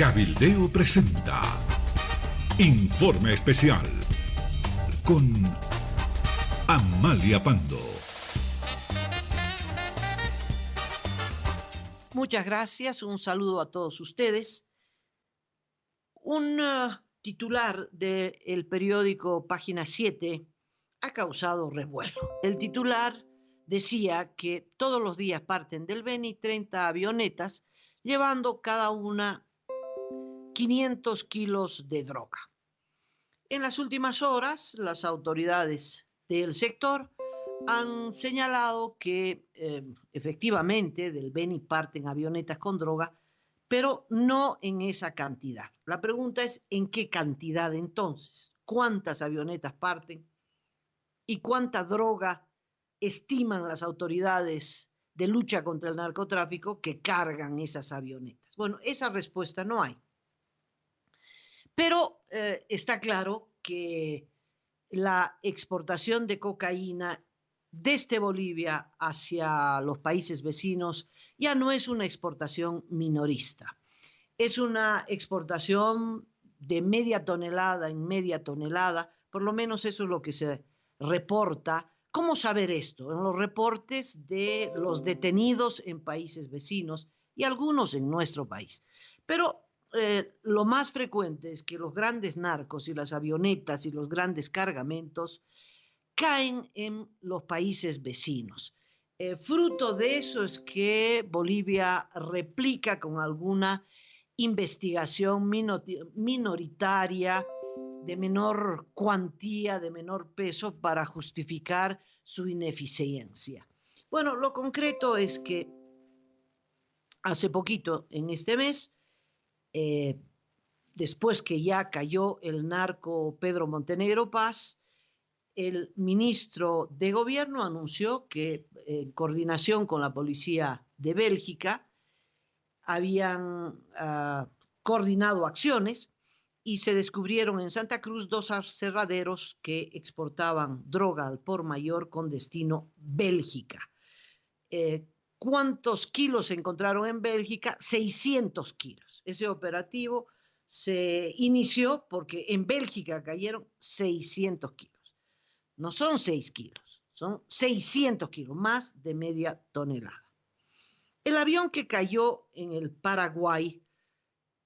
Cabildeo presenta Informe Especial con Amalia Pando. Muchas gracias, un saludo a todos ustedes. Un titular del periódico Página 7 ha causado revuelo. El titular decía que todos los días parten del Beni 30 avionetas llevando cada una 500 kilos de droga. En las últimas horas, las autoridades del sector han señalado que efectivamente del Beni parten avionetas con droga, pero no en esa cantidad. La pregunta es, ¿en qué cantidad entonces? ¿Cuántas avionetas parten? ¿Y cuánta droga estiman las autoridades de lucha contra el narcotráfico que cargan esas avionetas? Bueno, esa respuesta no hay. Pero está claro que la exportación de cocaína desde Bolivia hacia los países vecinos ya no es una exportación minorista. Es una exportación de media tonelada en media tonelada, por lo menos eso es lo que se reporta. ¿Cómo saber esto? En los reportes de los detenidos en países vecinos y algunos en nuestro país. Pero lo más frecuente es que los grandes narcos y las avionetas y los grandes cargamentos caen en los países vecinos. Fruto de eso es que Bolivia replica con alguna investigación minoritaria de menor cuantía, de menor peso para justificar su ineficiencia. Bueno, lo concreto es que hace poquito, en este mes, después que ya cayó el narco Pedro Montenegro Paz, el ministro de Gobierno anunció que en coordinación con la policía de Bélgica habían coordinado acciones y se descubrieron en Santa Cruz 2 aserraderos que exportaban droga al por mayor con destino Bélgica. ¿Cuántos kilos se encontraron en Bélgica? 600 kilos. Ese operativo se inició porque en Bélgica cayeron 600 kilos. No son 6 kilos, son 600 kilos, más de media tonelada. El avión que cayó en el Paraguay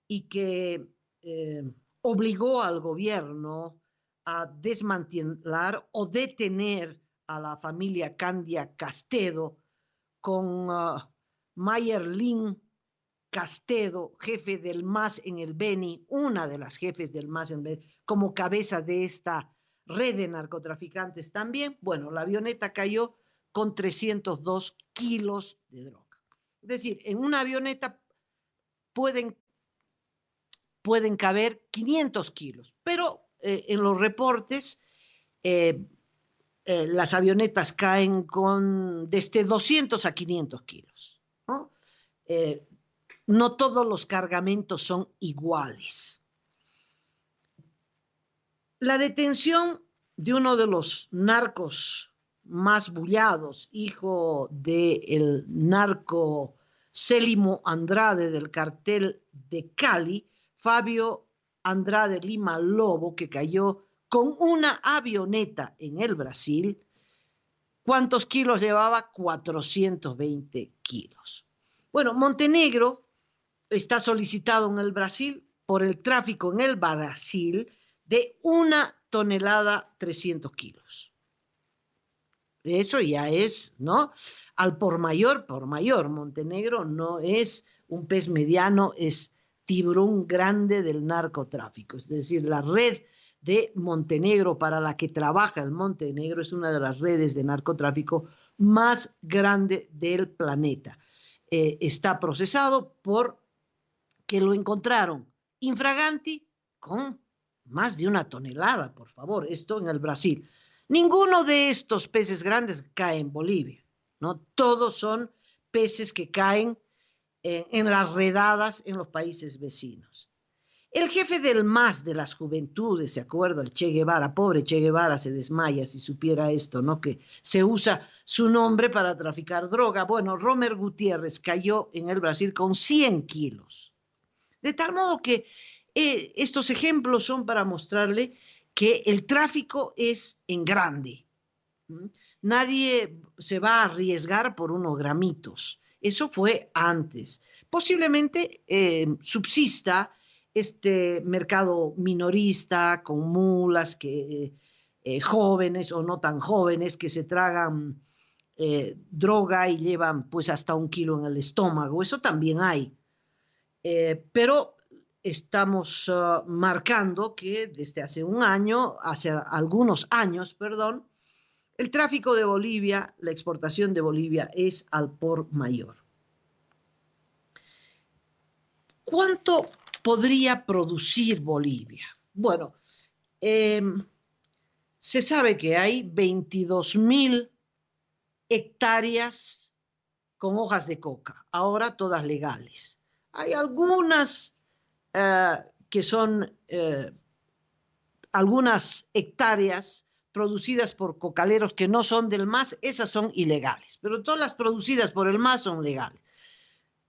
y que obligó al gobierno a desmantelar o detener a la familia Candia Castedo con Mayer Lynn Castedo, jefe del MAS en el Beni, una de las jefes del MAS en el Beni, como cabeza de esta red de narcotraficantes también. Bueno, la avioneta cayó con 302 kilos de droga. Es decir, en una avioneta pueden caber 500 kilos, pero en los reportes las avionetas caen con desde 200 a 500 kilos, ¿no? No todos los cargamentos son iguales. La detención de uno de los narcos más bullados, hijo del narco Célimo Andrade del cartel de Cali, Fabio Andrade Lima Lobo, que cayó con una avioneta en el Brasil. ¿Cuántos kilos llevaba? 420 kilos. Bueno, Montenegro está solicitado en el Brasil por el tráfico en el Brasil de 1 tonelada 300 kilos. Eso ya es, ¿no? Al por mayor. Montenegro no es un pez mediano, es tiburón grande del narcotráfico. Es decir, la red de Montenegro para la que trabaja el Montenegro es una de las redes de narcotráfico más grande del planeta. Está procesado por que lo encontraron infraganti con más de 1 tonelada, por favor, esto en el Brasil. Ninguno de estos peces grandes cae en Bolivia, ¿no? Todos son peces que caen en las redadas en los países vecinos. El jefe del MAS de las juventudes, ¿se acuerda? El Che Guevara, pobre Che Guevara se desmaya si supiera esto, ¿no? Que se usa su nombre para traficar droga. Bueno, Romer Gutiérrez cayó en el Brasil con 100 kilos. Es De tal modo que estos ejemplos son para mostrarle que el tráfico es en grande. Nadie se va a arriesgar por unos gramitos. Eso fue antes. Posiblemente subsista este mercado minorista con mulas que jóvenes o no tan jóvenes que se tragan droga y llevan pues hasta 1 kilo en el estómago. Eso también hay. Pero estamos marcando que desde hace algunos años, perdón, el tráfico de Bolivia, la exportación de Bolivia es al por mayor. ¿Cuánto podría producir Bolivia? Bueno, se sabe que hay 22.000 hectáreas con hojas de coca, ahora todas legales. Hay algunas que son algunas hectáreas producidas por cocaleros que no son del MAS, esas son ilegales, pero todas las producidas por el MAS son legales.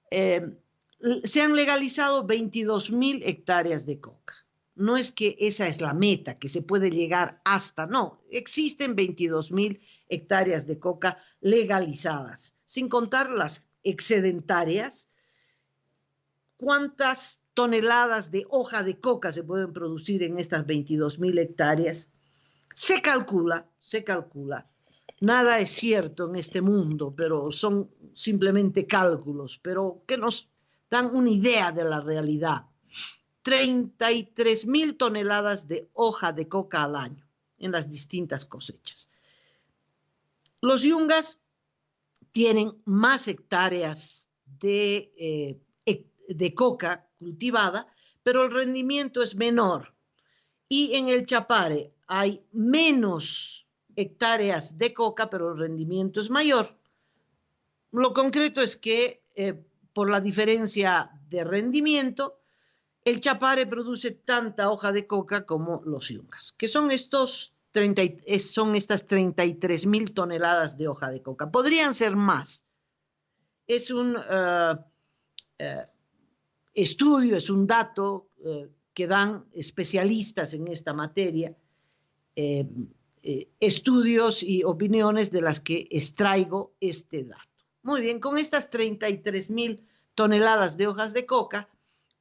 Se han legalizado 22.000 hectáreas de coca. No es que esa es la meta, que se puede llegar hasta, no, existen 22.000 hectáreas de coca legalizadas, sin contar las excedentarias. ¿Cuántas toneladas de hoja de coca se pueden producir en estas 22.000 hectáreas? Se calcula, nada es cierto en este mundo, pero son simplemente cálculos, pero que nos dan una idea de la realidad. 33.000 toneladas de hoja de coca al año en las distintas cosechas. Los yungas tienen más hectáreas de coca cultivada, pero el rendimiento es menor. Y en el Chapare hay menos hectáreas de coca, pero el rendimiento es mayor. Lo concreto es que por la diferencia de rendimiento, el Chapare produce tanta hoja de coca como los yungas, que son estas 33.000 toneladas de hoja de coca. Podrían ser más. Es un estudio, es un dato que dan especialistas en esta materia, estudios y opiniones de las que extraigo este dato. Muy bien, con estas 33.000 toneladas de hojas de coca,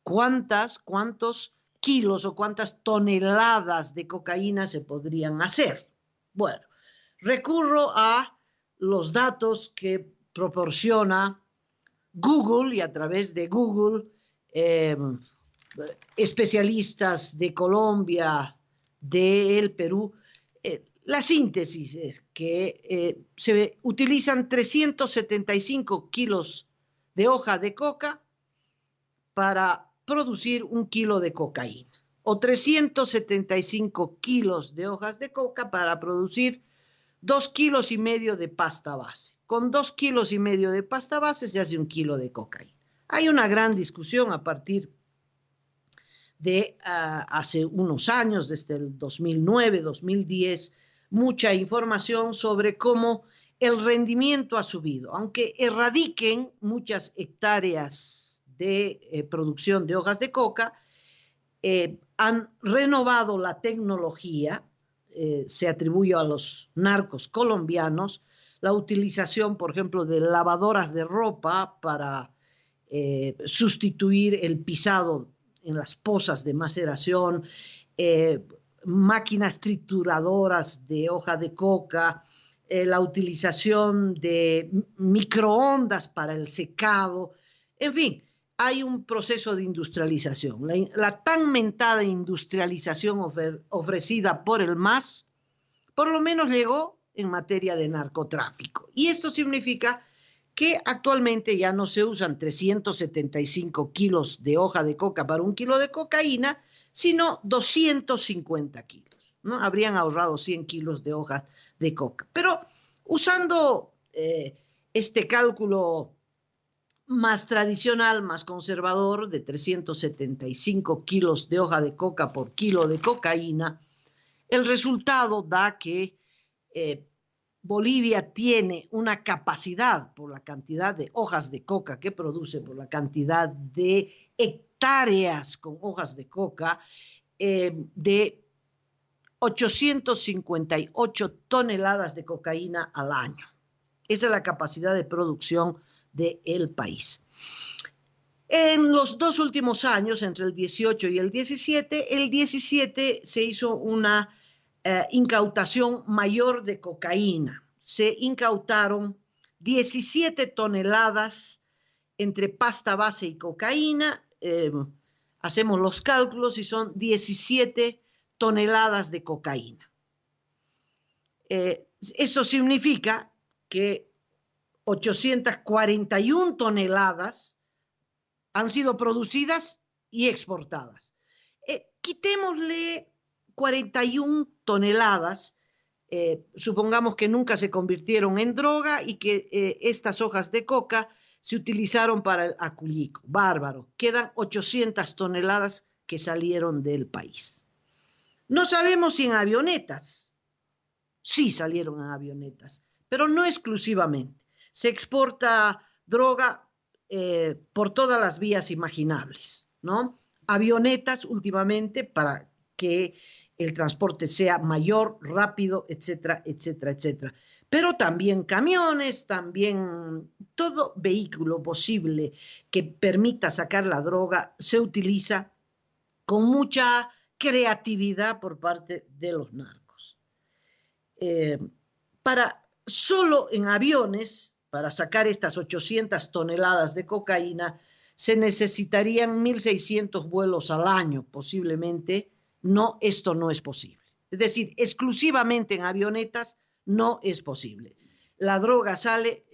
¿cuántos kilos o cuántas toneladas de cocaína se podrían hacer? Bueno, recurro a los datos que proporciona Google y a través de Google, especialistas de Colombia, del Perú. La síntesis es que se utilizan 375 kilos de hoja de coca para producir 1 kilo de cocaína, o 375 kilos de hojas de coca para producir 2,5 kilos de pasta base. Con 2,5 kilos de pasta base se hace 1 kilo de cocaína. Hay una gran discusión a partir de hace unos años, desde el 2009, 2010, mucha información sobre cómo el rendimiento ha subido. Aunque erradiquen muchas hectáreas de producción de hojas de coca, han renovado la tecnología, se atribuye a los narcos colombianos, la utilización, por ejemplo, de lavadoras de ropa para sustituir el pisado en las pozas de maceración, máquinas trituradoras de hoja de coca, la utilización de microondas para el secado, en fin, hay un proceso de industrialización. La tan mentada industrialización ofrecida por el MAS, por lo menos llegó en materia de narcotráfico. Y esto significa que actualmente ya no se usan 375 kilos de hoja de coca para 1 kilo de cocaína, sino 250 kilos, ¿no? Habrían ahorrado 100 kilos de hoja de coca. Pero usando este cálculo más tradicional, más conservador, de 375 kilos de hoja de coca por kilo de cocaína, el resultado da que Bolivia tiene una capacidad, por la cantidad de hojas de coca que produce, por la cantidad de hectáreas con hojas de coca de 858 toneladas de cocaína al año. Esa es la capacidad de producción del país. En los 2 últimos años, entre el 18 y el 17 se hizo una incautación mayor de cocaína. Se incautaron 17 toneladas entre pasta base y cocaína. Hacemos los cálculos y son 17 toneladas de cocaína. Eso significa que 841 toneladas han sido producidas y exportadas. Quitémosle 41 toneladas, supongamos que nunca se convirtieron en droga y que estas hojas de coca se utilizaron para el acullico. Bárbaro. Quedan 800 toneladas que salieron del país. No sabemos si en avionetas. Sí salieron en avionetas, pero no exclusivamente. Se exporta droga por todas las vías imaginables, ¿no? Avionetas últimamente para que el transporte sea mayor, rápido, etcétera, etcétera, etcétera. Pero también camiones, también todo vehículo posible que permita sacar la droga se utiliza con mucha creatividad por parte de los narcos. Solo en aviones, para sacar estas 800 toneladas de cocaína, se necesitarían 1.600 vuelos al año, posiblemente. No, esto no es posible. Es decir, exclusivamente en avionetas no es posible. La droga sale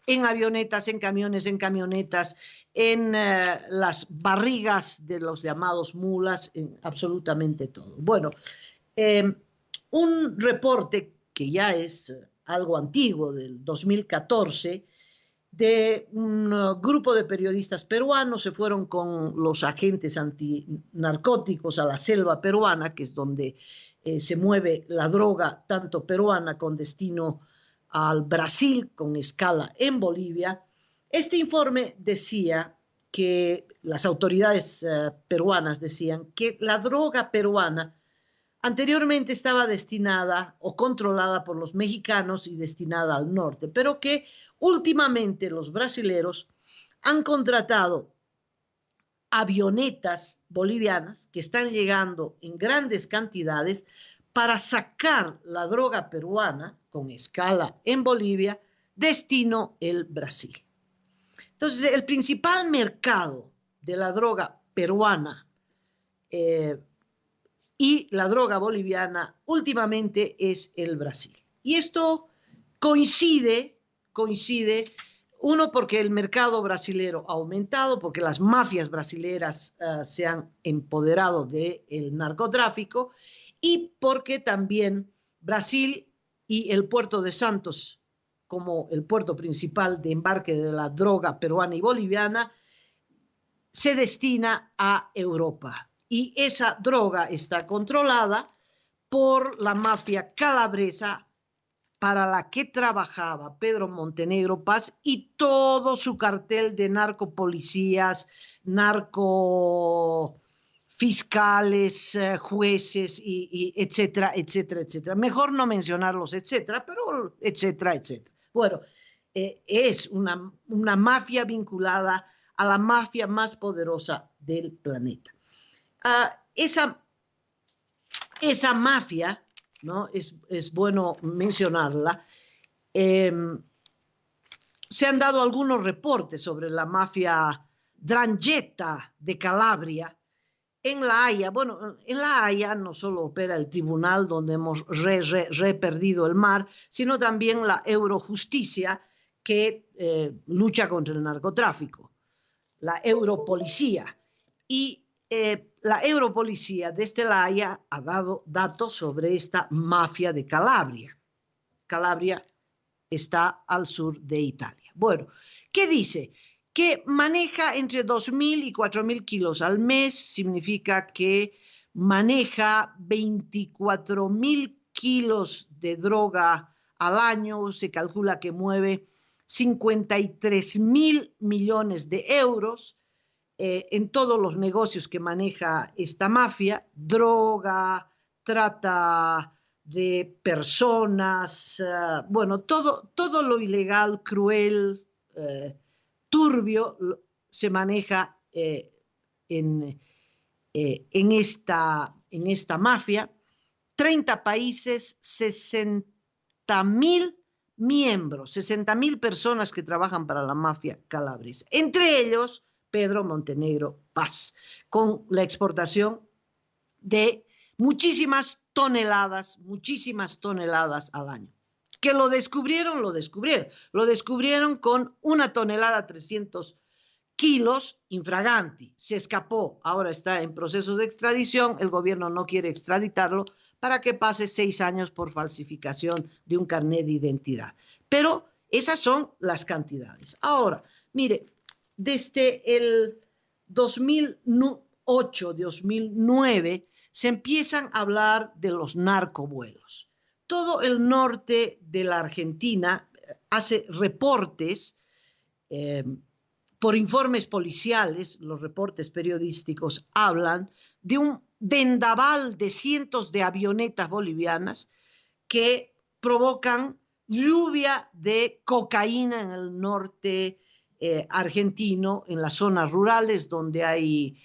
en avionetas, en camiones, en camionetas, en las barrigas de los llamados mulas, en absolutamente todo. Bueno, un reporte que ya es algo antiguo, del 2014, de un grupo de periodistas peruanos, se fueron con los agentes antinarcóticos a la selva peruana, que es donde se mueve la droga, tanto peruana con destino al Brasil, con escala en Bolivia. Este informe decía que las autoridades peruanas decían que la droga peruana anteriormente estaba destinada o controlada por los mexicanos y destinada al norte, pero que últimamente los brasileros han contratado avionetas bolivianas que están llegando en grandes cantidades para sacar la droga peruana con escala en Bolivia, destino el Brasil. Entonces, el principal mercado de la droga peruana y la droga boliviana últimamente es el Brasil. Y esto coincide, uno, porque el mercado brasilero ha aumentado, porque las mafias brasileras se han empoderado del narcotráfico, y porque también Brasil y el puerto de Santos, como el puerto principal de embarque de la droga peruana y boliviana, se destina a Europa. Y esa droga está controlada por la mafia calabresa para la que trabajaba Pedro Montenegro Paz y todo su cartel de narcopolicías, narcofiscales, jueces, y etcétera, etcétera, etcétera. Mejor no mencionarlos, etcétera, pero etcétera, etcétera. Bueno, es una mafia vinculada a la mafia más poderosa del planeta. Esa mafia, ¿no? Es bueno mencionarla. Se han dado algunos reportes sobre la mafia 'Ndrangheta de Calabria en La Haya. Bueno, en La Haya no solo opera el tribunal donde hemos perdido el mar, sino también la Eurojusticia que lucha contra el narcotráfico, la Europolicía. Y la Europolicía desde La Haya ha dado datos sobre esta mafia de Calabria. Calabria está al sur de Italia. Bueno, ¿qué dice? Que maneja entre 2.000 y 4.000 kilos al mes, significa que maneja 24.000 kilos de droga al año, se calcula que mueve 53.000 millones de euros. en todos los negocios que maneja esta mafia: droga, trata de personas, bueno, todo lo ilegal, cruel, turbio, se maneja en esta mafia. 30 países, 60.000 miembros, 60.000 personas que trabajan para la mafia calabresa. Entre ellos, Pedro Montenegro Paz, con la exportación de muchísimas toneladas al año. Que lo descubrieron con 1 tonelada 300 kilos infraganti. Se escapó, ahora está en proceso de extradición. El gobierno no quiere extraditarlo para que pase 6 años por falsificación de un carnet de identidad. Pero esas son las cantidades. Ahora, mire, desde el 2008, 2009, se empiezan a hablar de los narcovuelos. Todo el norte de la Argentina hace reportes por informes policiales. Los reportes periodísticos hablan de un vendaval de cientos de avionetas bolivianas que provocan lluvia de cocaína en el norte argentino, en las zonas rurales donde hay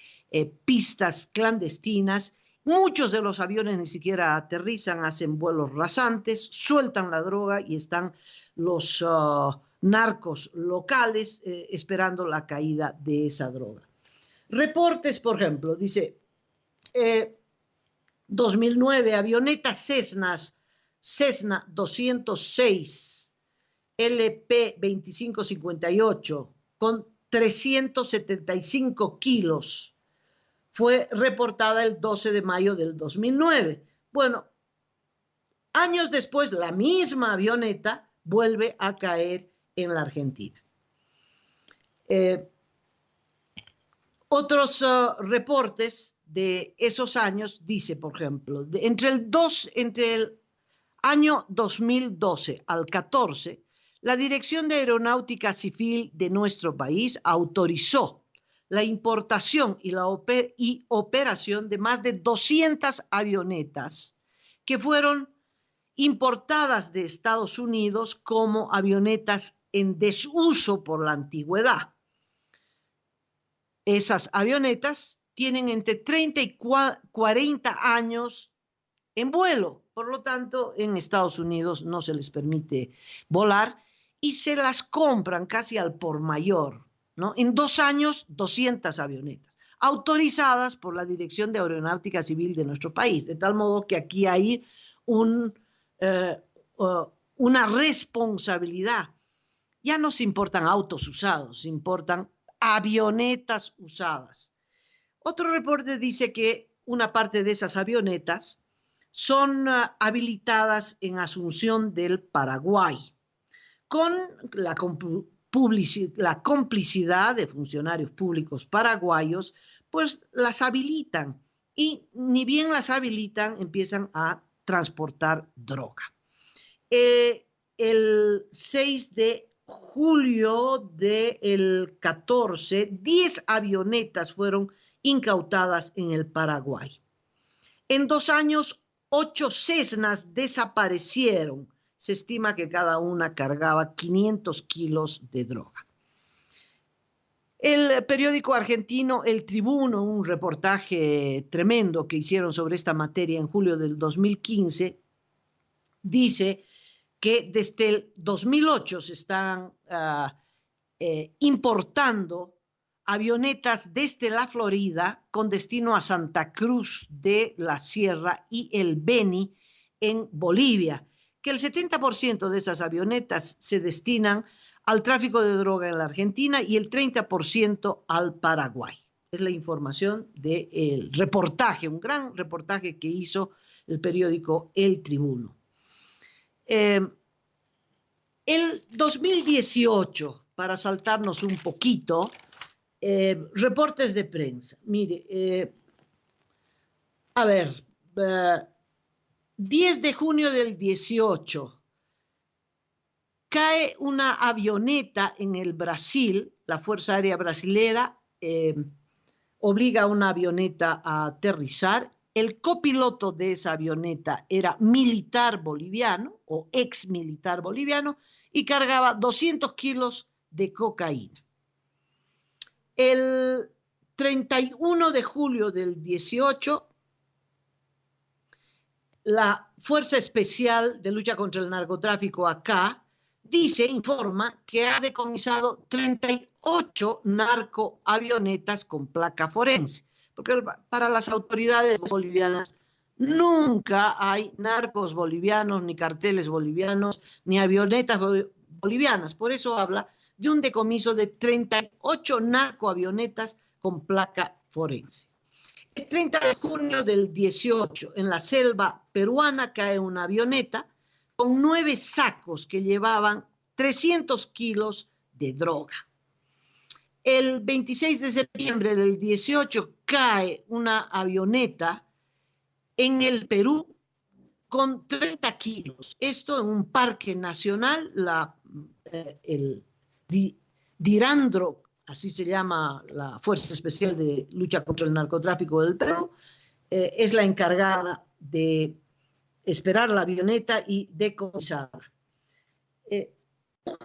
pistas clandestinas. Muchos de los aviones ni siquiera aterrizan, hacen vuelos rasantes, sueltan la droga y están los narcos locales esperando la caída de esa droga. Reportes, por ejemplo, dice 2009, avioneta Cessna 206 LP2558 con 375 kilos. Fue reportada el 12 de mayo del 2009. Bueno, años después, la misma avioneta vuelve a caer en la Argentina. Otros reportes de esos años dice, por ejemplo, entre el año 2012 al 14, la Dirección de Aeronáutica Civil de nuestro país autorizó la importación y operación de más de 200 avionetas que fueron importadas de Estados Unidos como avionetas en desuso por la antigüedad. Esas avionetas tienen entre 30 y 40 años en vuelo, por lo tanto, en Estados Unidos no se les permite volar y se las compran casi al por mayor, ¿no? En 2 años, 200 avionetas, autorizadas por la Dirección de Aeronáutica Civil de nuestro país, de tal modo que aquí hay una responsabilidad. Ya no se importan autos usados, se importan avionetas usadas. Otro reporte dice que una parte de esas avionetas son habilitadas en Asunción del Paraguay, con la complicidad de funcionarios públicos paraguayos, pues las habilitan y ni bien las habilitan empiezan a transportar droga. El 6 de julio del 14, 10 avionetas fueron incautadas en el Paraguay. En 2 años, 8 Cessnas desaparecieron. Se estima que cada una cargaba 500 kilos de droga. El periódico argentino El Tribuno, un reportaje tremendo que hicieron sobre esta materia en julio del 2015, dice que desde el 2008 se están importando avionetas desde la Florida con destino a Santa Cruz de la Sierra y el Beni en Bolivia, que el 70% de esas avionetas se destinan al tráfico de droga en la Argentina y el 30% al Paraguay. Es la información del reportaje, un gran reportaje que hizo el periódico El Tribuno. El 2018, para saltarnos un poquito, reportes de prensa. Mire, 10 de junio del 18, cae una avioneta en el Brasil, la Fuerza Aérea Brasilera obliga a una avioneta a aterrizar. El copiloto de esa avioneta era militar boliviano o ex militar boliviano y cargaba 200 kilos de cocaína. El 31 de julio del 18, la Fuerza Especial de Lucha contra el Narcotráfico acá informa que ha decomisado 38 narcoavionetas con placa forense, porque para las autoridades bolivianas nunca hay narcos bolivianos, ni carteles bolivianos, ni avionetas bolivianas. Por eso habla de un decomiso de 38 narcoavionetas con placa forense. El 30 de junio del 18, en la selva peruana, cae una avioneta con 9 sacos que llevaban 300 kilos de droga. El 26 de septiembre del 18 cae una avioneta en el Perú con 30 kilos. Esto en un parque nacional, el Dirandro, así se llama la Fuerza Especial de Lucha contra el Narcotráfico del Perú, es la encargada de esperar la avioneta y decomisarla.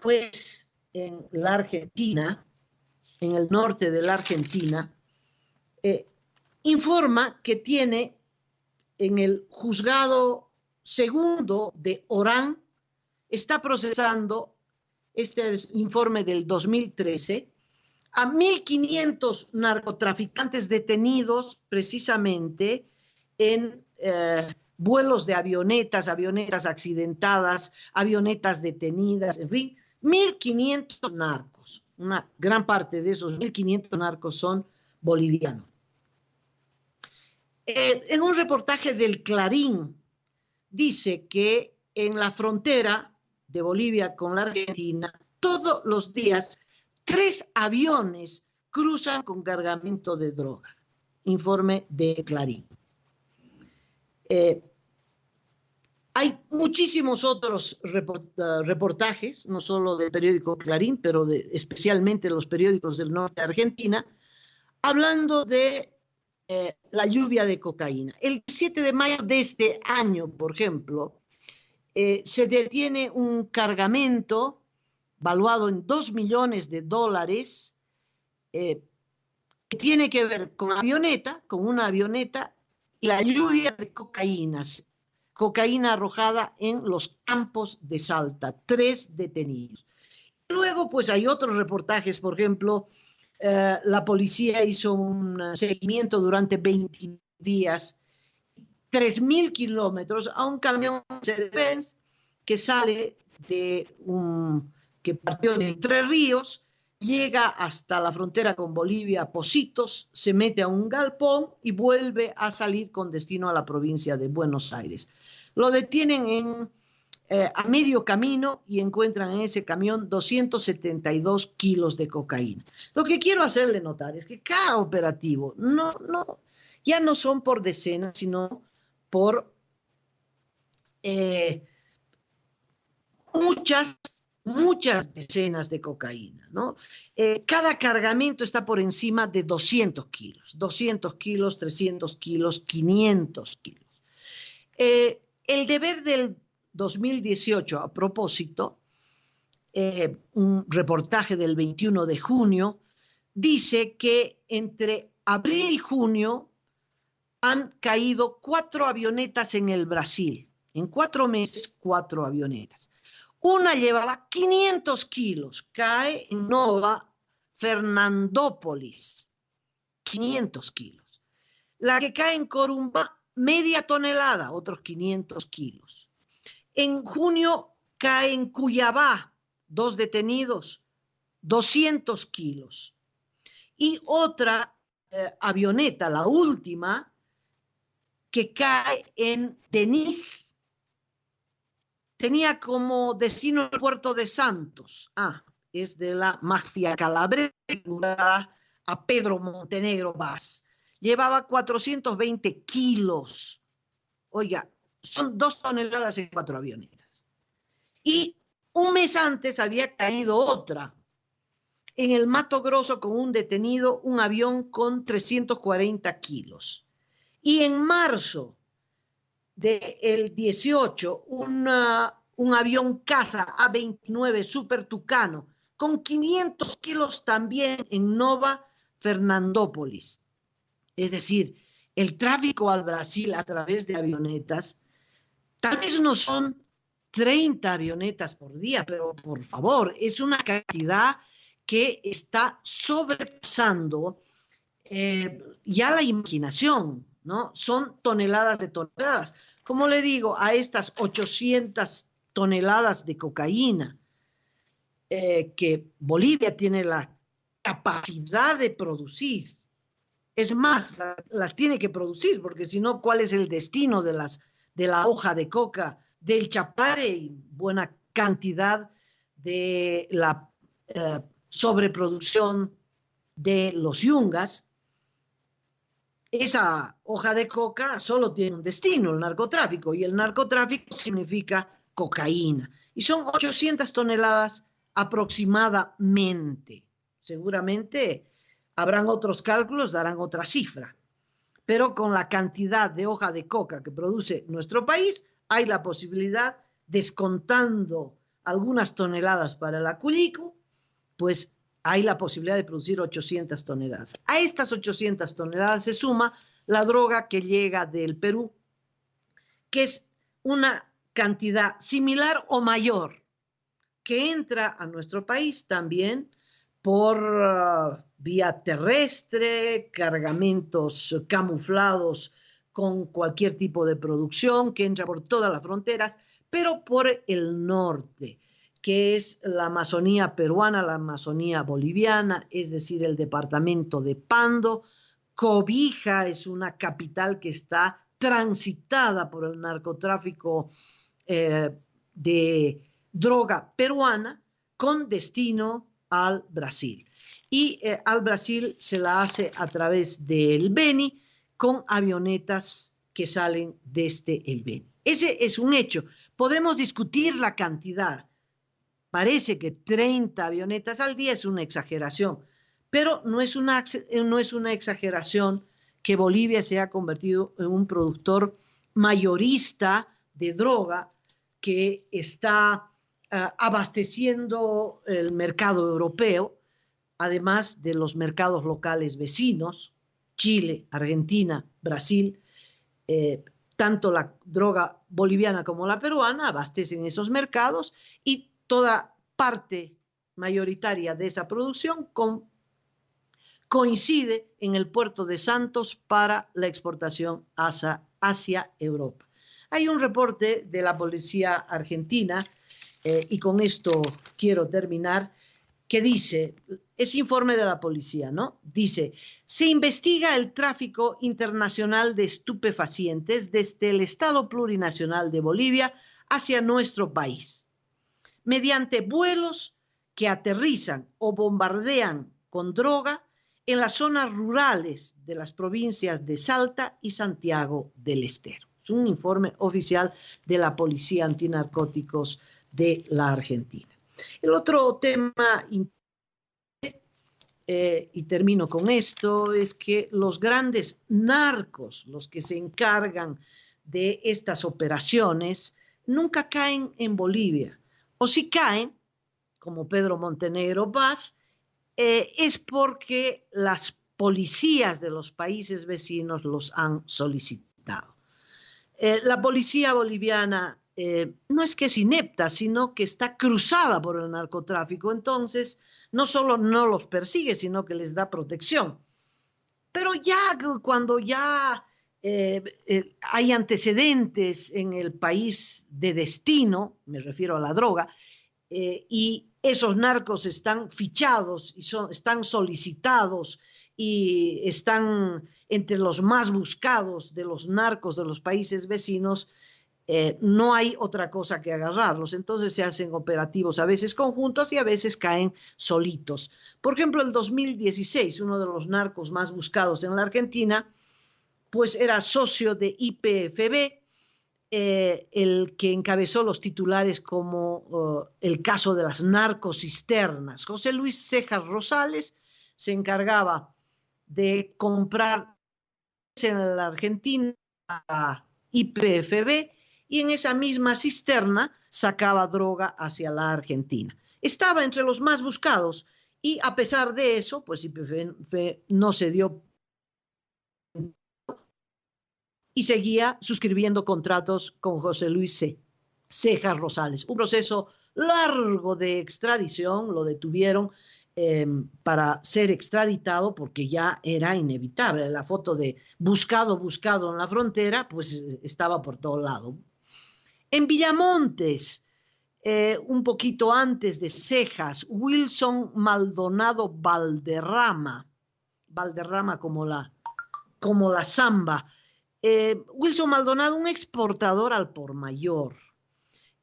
Pues en la Argentina, en el norte de la Argentina, informa que tiene en el juzgado segundo de Orán, está procesando, este es informe del 2013, a 1.500 narcotraficantes detenidos precisamente en vuelos de avionetas, avionetas accidentadas, avionetas detenidas, en fin, 1.500 narcos. Una gran parte de esos 1.500 narcos son bolivianos. En un reportaje del Clarín dice que en la frontera de Bolivia con la Argentina, todos los días 3 aviones cruzan con cargamento de droga. Informe de Clarín. Hay muchísimos otros reportajes, no solo del periódico Clarín, pero especialmente los periódicos del norte de Argentina, hablando de la lluvia de cocaína. El 7 de mayo de este año, por ejemplo, se detiene un cargamento valuado en $2 millones, que tiene que ver con una avioneta y la lluvia de cocaína arrojada en los campos de Salta, 3 detenidos. Luego, pues hay otros reportajes, por ejemplo, la policía hizo un seguimiento durante 20 días, 3.000 kilómetros a un camión Mercedes-Benz que sale que partió de Entre Ríos, llega hasta la frontera con Bolivia, Pocitos, se mete a un galpón y vuelve a salir con destino a la provincia de Buenos Aires. Lo detienen a medio camino y encuentran en ese camión 272 kilos de cocaína. Lo que quiero hacerle notar es que cada operativo ya no son por decenas, sino por muchas decenas de cocaína, ¿no? Cada cargamento está por encima de 200 kilos, 300 kilos, 500 kilos. El deber del 2018, a propósito, un reportaje del 21 de junio, dice que entre abril y junio han caído 4 avionetas en el Brasil. En 4 meses, 4 avionetas. Una llevaba 500 kilos, cae en Nova Fernandópolis, 500 kilos. La que cae en Corumbá, media tonelada, otros 500 kilos. En junio cae en Cuyabá, 2 detenidos, 200 kilos. Y otra avioneta, la última, que cae en Denis, tenía como destino el puerto de Santos. Es de la mafia calabresa, a Pedro Montenegro Vaz. Llevaba 420 kilos. Oiga, son 2 toneladas en 4 avionetas. Y un mes antes había caído otra en el Mato Grosso con un detenido un avión con 340 kilos. Y en marzo del 18, un avión caza A-29 Super Tucano con 500 kilos también en Nova Fernandópolis. Es decir, el tráfico al Brasil a través de avionetas, tal vez no son 30 avionetas por día, pero por favor, es una cantidad que está sobrepasando ya la imaginación, ¿no? Son toneladas de toneladas. Como le digo, a estas 800 toneladas de cocaína que Bolivia tiene la capacidad de producir, es más, las tiene que producir, porque si no, ¿cuál es el destino de la hoja de coca, del chapare y buena cantidad de la sobreproducción de los yungas? Esa hoja de coca solo tiene un destino, el narcotráfico, y el narcotráfico significa cocaína. Y son 800 toneladas aproximadamente. Seguramente habrán otros cálculos, darán otra cifra. Pero con la cantidad de hoja de coca que produce nuestro país, hay la posibilidad, descontando algunas toneladas para el aculico, pues hay la posibilidad de producir 800 toneladas. A estas 800 toneladas se suma la droga que llega del Perú, que es una cantidad similar o mayor, que entra a nuestro país también por vía terrestre, cargamentos camuflados con cualquier tipo de producción, que entra por todas las fronteras, pero por el norte, que es la Amazonía peruana, la Amazonía boliviana, es decir, el departamento de Pando. Cobija es una capital que está transitada por el narcotráfico de droga peruana con destino al Brasil. Y al Brasil se la hace a través del Beni con avionetas que salen desde el Beni. Ese es un hecho. Podemos discutir la cantidad. Parece que 30 avionetas al día es una exageración, pero no es una exageración que Bolivia se ha convertido en un productor mayorista de droga que está abasteciendo el mercado europeo, además de los mercados locales vecinos, Chile, Argentina, Brasil. Tanto la droga boliviana como la peruana abastecen esos mercados y toda parte mayoritaria de esa producción coincide en el puerto de Santos para la exportación hacia Europa. Hay un reporte de la policía argentina, y con esto quiero terminar, que dice, es informe de la policía, ¿no? Dice, se investiga el tráfico internacional de estupefacientes desde el Estado Plurinacional de Bolivia hacia nuestro país, mediante vuelos que aterrizan o bombardean con droga en las zonas rurales de las provincias de Salta y Santiago del Estero. Es un informe oficial de la Policía Antinarcóticos de la Argentina. El otro tema, y termino con esto, es que los grandes narcos, los que se encargan de estas operaciones, nunca caen en Bolivia. O si caen, como Pedro Montenegro Paz, es porque las policías de los países vecinos los han solicitado. La policía boliviana no es que es inepta, sino que está cruzada por el narcotráfico. Entonces, no solo no los persigue, sino que les da protección. Pero ya cuando ya hay antecedentes en el país de destino, me refiero a la droga, y esos narcos están fichados y están solicitados y están entre los más buscados de los narcos de los países vecinos, no hay otra cosa que agarrarlos. Entonces se hacen operativos a veces conjuntos y a veces caen solitos. Por ejemplo, el 2016, uno de los narcos más buscados en la Argentina, pues era socio de YPFB el que encabezó los titulares como el caso de las narcocisternas. José Luis Cejas Rosales se encargaba de comprar en la Argentina a YPFB y en esa misma cisterna sacaba droga hacia la Argentina. Estaba entre los más buscados y a pesar de eso, pues YPFB no se dio y seguía suscribiendo contratos con José Luis Cejas Rosales. Un proceso largo de extradición, lo detuvieron para ser extraditado porque ya era inevitable. La foto de buscado en la frontera, pues estaba por todo lado. En Villamontes, un poquito antes de Cejas, Wilson Maldonado Valderrama como la samba. Wilson Maldonado, un exportador al por mayor.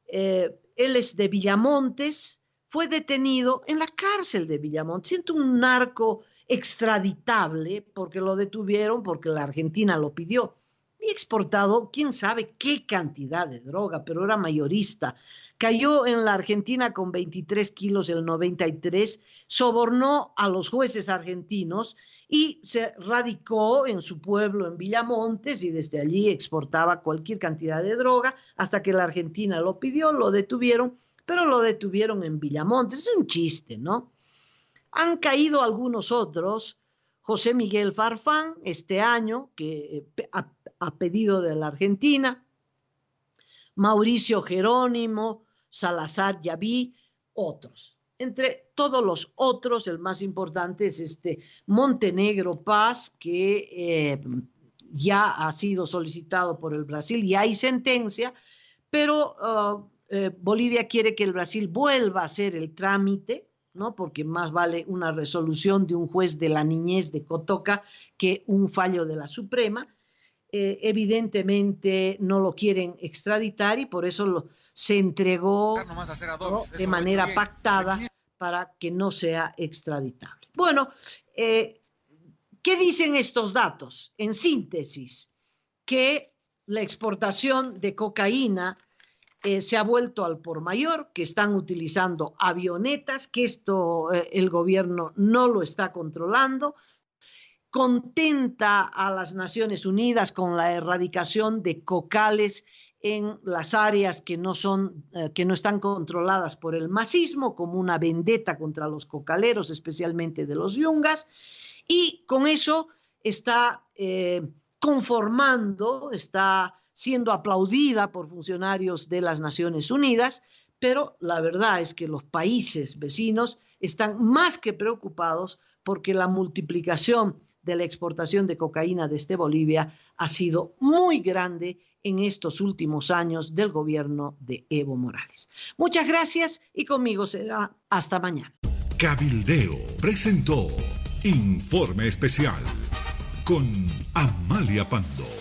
Él es de Villamontes, fue detenido en la cárcel de Villamontes, siendo un narco extraditable porque lo detuvieron, porque la Argentina lo pidió. Y exportado, quién sabe qué cantidad de droga, pero era mayorista. Cayó en la Argentina con 23 kilos el 93, sobornó a los jueces argentinos y se radicó en su pueblo en Villamontes y desde allí exportaba cualquier cantidad de droga hasta que la Argentina lo pidió, lo detuvieron, pero lo detuvieron en Villamontes. Es un chiste, ¿no? Han caído algunos otros. José Miguel Farfán, este año, que a pedido de la Argentina, Mauricio Jerónimo, Salazar Yaví, otros. Entre todos los otros, el más importante es este Montenegro Paz, que ya ha sido solicitado por el Brasil y hay sentencia, pero Bolivia quiere que el Brasil vuelva a hacer el trámite, ¿no? Porque más vale una resolución de un juez de la niñez de Cotoca que un fallo de la Suprema. Evidentemente no lo quieren extraditar y por eso se entregó, ¿no?, de manera pactada para que no sea extraditable. Bueno, ¿qué dicen estos datos? En síntesis, que la exportación de cocaína se ha vuelto al por mayor, que están utilizando avionetas, que esto el gobierno no lo está controlando. Contenta a las Naciones Unidas con la erradicación de cocales en las áreas que no están controladas por el masismo, como una vendetta contra los cocaleros, especialmente de los yungas, y con eso está conformando, está siendo aplaudida por funcionarios de las Naciones Unidas, pero la verdad es que los países vecinos están más que preocupados porque la multiplicación de la exportación de cocaína desde Bolivia ha sido muy grande en estos últimos años del gobierno de Evo Morales. Muchas gracias y conmigo será hasta mañana. Cabildeo presentó Informe Especial con Amalia Pando.